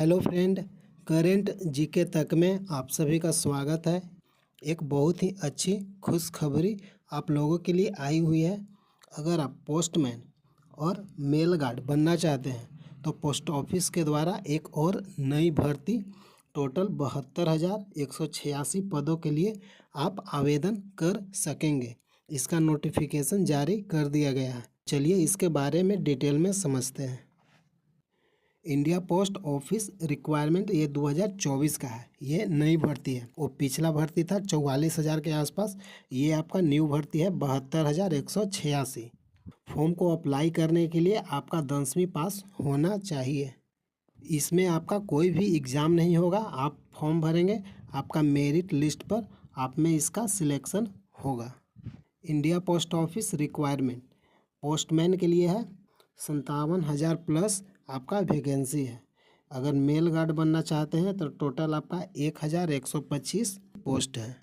Hello friend, current GK तक में आप सभी का स्वागत है। एक बहुत ही अच्छी खुशखबरी आप लोगों के लिए आई हुई है। अगर आप पोस्टमैन और मेल गार्ड बनना चाहते हैं तो पोस्ट ऑफिस के द्वारा एक और नई भर्ती टोटल 72,186 पदों के लिए आप आवेदन कर सकेंगे। इसका नोटिफिकेशन जारी कर दिया गया है। चलिए इसके बारे में डिटेल में समझते हैं। इंडिया पोस्ट ऑफिस रिक्वायरमेंट ये 2024 का है। ये नई भर्ती है। वो पिछला भर्ती था 44,000 के आसपास। ये आपका न्यू भर्ती है 72,186। फॉर्म को अप्लाई करने के लिए आपका 10वीं पास होना चाहिए। इसमें आपका कोई भी एग्ज़ाम नहीं होगा। आप फॉर्म भरेंगे, आपका मेरिट लिस्ट पर आप में इसका सिलेक्शन होगा। India post office requirement postman के लिए है 57,000 प्लस आपका वैकेंसी है। अगर मेल गार्ड बनना चाहते हैं तो टोटल आपका 1,125 पोस्ट है।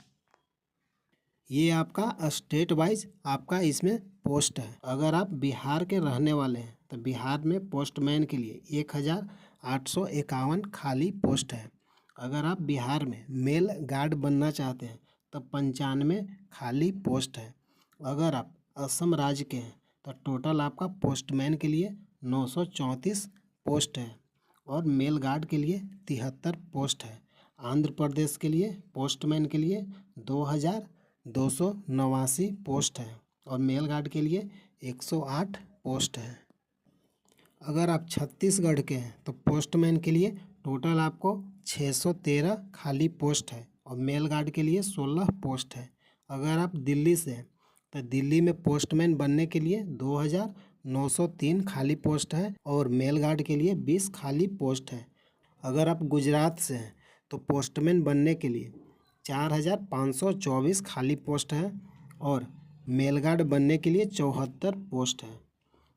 ये आपका स्टेट वाइज आपका इसमें पोस्ट है। अगर आप बिहार के रहने वाले हैं तो बिहार में पोस्टमैन के लिए 1,851 खाली पोस्ट है। अगर आप बिहार में मेल गार्ड बनना चाहते हैं तो 95 खाली पोस्ट है। अगर आप असम राज्य के हैं तो टोटल आपका पोस्टमैन के लिए 934 पोस्ट है और मेल गार्ड के लिए 73 पोस्ट है। आंध्र प्रदेश के लिए पोस्टमैन के लिए 2,289 पोस्ट है और मेल गार्ड के लिए 108 पोस्ट है। अगर आप छत्तीसगढ़ के हैं तो पोस्टमैन के लिए टोटल आपको 613 खाली पोस्ट है और मेल गार्ड के लिए 16 पोस्ट है। अगर आप दिल्ली से हैं तो दिल्ली में पोस्टमैन बनने के लिए 2,903 खाली पोस्ट है और मेल गार्ड के लिए 20 खाली पोस्ट है। अगर आप गुजरात से हैं तो पोस्टमैन बनने के लिए 4,524 खाली पोस्ट है और मेल गार्ड बनने के लिए 74 पोस्ट है।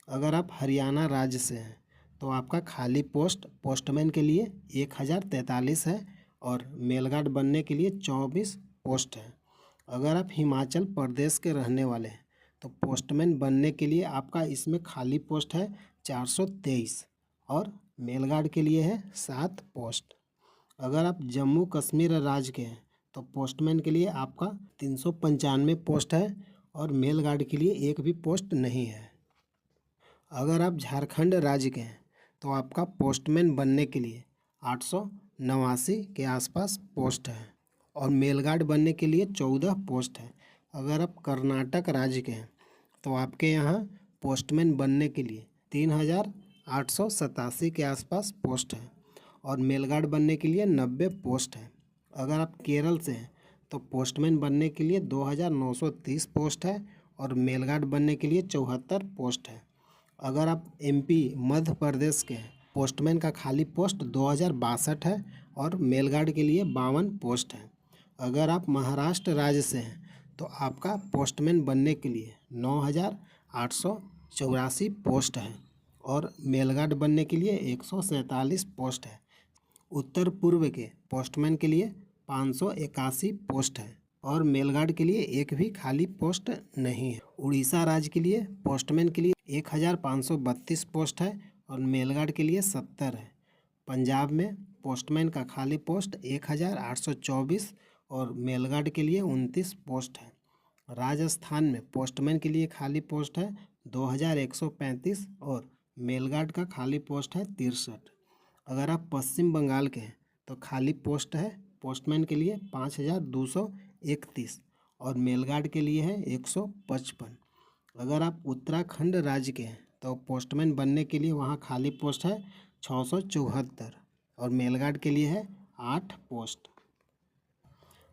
अगर आप हरियाणा राज्य से हैं तो आपका खाली पोस्ट पोस्टमैन के लिए 1,043 है और मेल गार्ड बनने के लिए 24 पोस्ट है। अगर आप हिमाचल प्रदेश के रहने वाले हैं तो पोस्टमैन बनने के लिए आपका इसमें खाली पोस्ट है 423 और मेल गार्ड के लिए है 7 पोस्ट। अगर आप जम्मू कश्मीर राज्य के हैं तो पोस्टमैन के लिए आपका 395 पोस्ट है और मेल गार्ड के लिए एक भी पोस्ट नहीं है। अगर आप झारखंड राज्य के हैं तो आपका पोस्टमैन बनने के लिए 889 के आसपास पोस्ट है और मेल गार्ड बनने के लिए 14 पोस्ट है। अगर आप कर्नाटक राज्य के हैं तो आपके यहाँ पोस्टमैन बनने के लिए 3,887 के आसपास पोस्ट है और मेल गार्ड बनने के लिए 90 पोस्ट है। अगर आप केरल से हैं तो पोस्टमैन बनने के लिए 2,930 पोस्ट है और मेल गार्ड बनने के लिए 74 पोस्ट है। अगर आप एमपी मध्य प्रदेश के हैं पोस्टमैन का खाली पोस्ट 2,062 है और मेल गार्ड के लिए 52 पोस्ट है। अगर आप महाराष्ट्र राज्य से हैं तो आपका पोस्टमैन बनने के लिए 9,884 पोस्ट है और मेल गार्ड बनने के लिए 147 पोस्ट है। उत्तर पूर्व के पोस्टमैन के लिए 581 पोस्ट है और मेल गार्ड के लिए एक भी खाली पोस्ट नहीं है। उड़ीसा राज्य के लिए पोस्टमैन के लिए 1,532 पोस्ट है और मेल गार्ड के लिए 70 है। पंजाब में पोस्टमैन का खाली पोस्ट 1,824 और मेल गार्ड के लिए 29 पोस्ट है। राजस्थान में पोस्टमैन के लिए खाली पोस्ट है 2,135 और मेल गार्ड का खाली पोस्ट है 63। अगर आप पश्चिम बंगाल के हैं तो खाली पोस्ट है पोस्टमैन के लिए 5,231 और मेल गार्ड के लिए है 155। अगर आप उत्तराखंड राज्य के हैं तो पोस्टमैन बनने के लिए वहाँ खाली पोस्ट है 674 और मेल गार्ड के लिए है 8 पोस्ट।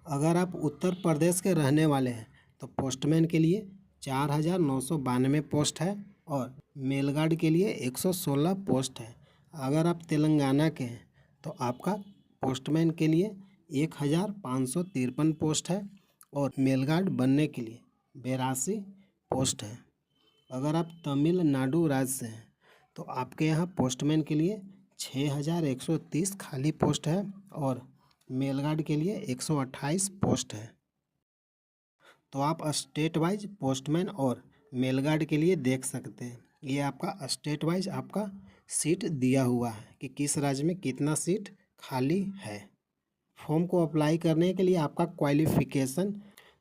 अगर आप उत्तर प्रदेश के रहने वाले हैं तो पोस्टमैन के लिए 4,992 पोस्ट है और मेल गार्ड के लिए 116 पोस्ट है। अगर आप तेलंगाना के हैं तो आपका पोस्टमैन के लिए 1,553 पोस्ट है और मेल गार्ड बनने के लिए 82 पोस्ट है। अगर आप तमिलनाडु राज्य से हैं तो आपके यहाँ पोस्टमैन के लिए 6,130 खाली पोस्ट है और मेल गार्ड के लिए 128 पोस्ट है। तो आप स्टेट वाइज पोस्टमैन और मेल गार्ड के लिए देख सकते हैं। ये आपका स्टेट वाइज आपका सीट दिया हुआ है कि किस राज्य में कितना सीट खाली है। फॉर्म को अप्लाई करने के लिए आपका क्वालिफ़िकेशन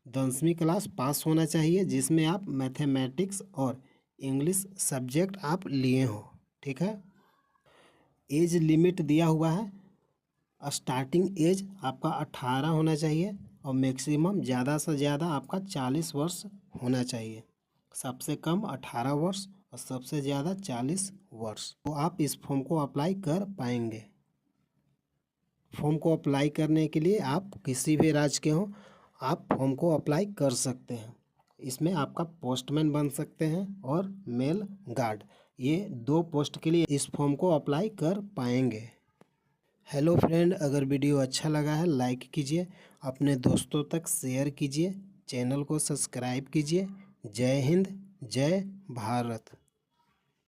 10वीं क्लास पास होना चाहिए, जिसमें आप मैथमेटिक्स और इंग्लिश सब्जेक्ट आप लिए हो। ठीक है। एज लिमिट दिया हुआ है, स्टार्टिंग एज आपका 18 होना चाहिए और मैक्सिमम ज़्यादा से ज़्यादा आपका 40 वर्ष होना चाहिए। सबसे कम 18 वर्ष और सबसे ज़्यादा 40 वर्ष। तो आप इस फॉर्म को अप्लाई कर पाएंगे। फॉर्म को अप्लाई करने के लिए आप किसी भी राज्य के हों, आप फॉर्म को अप्लाई कर सकते हैं। इसमें आपका पोस्टमैन बन सकते हैं और मेल गार्ड, ये 2 पोस्ट के लिए इस फॉर्म को अप्लाई कर पाएंगे। हेलो फ्रेंड, अगर वीडियो अच्छा लगा है लाइक कीजिए, अपने दोस्तों तक शेयर कीजिए, चैनल को सब्सक्राइब कीजिए। जय हिंद, जय भारत।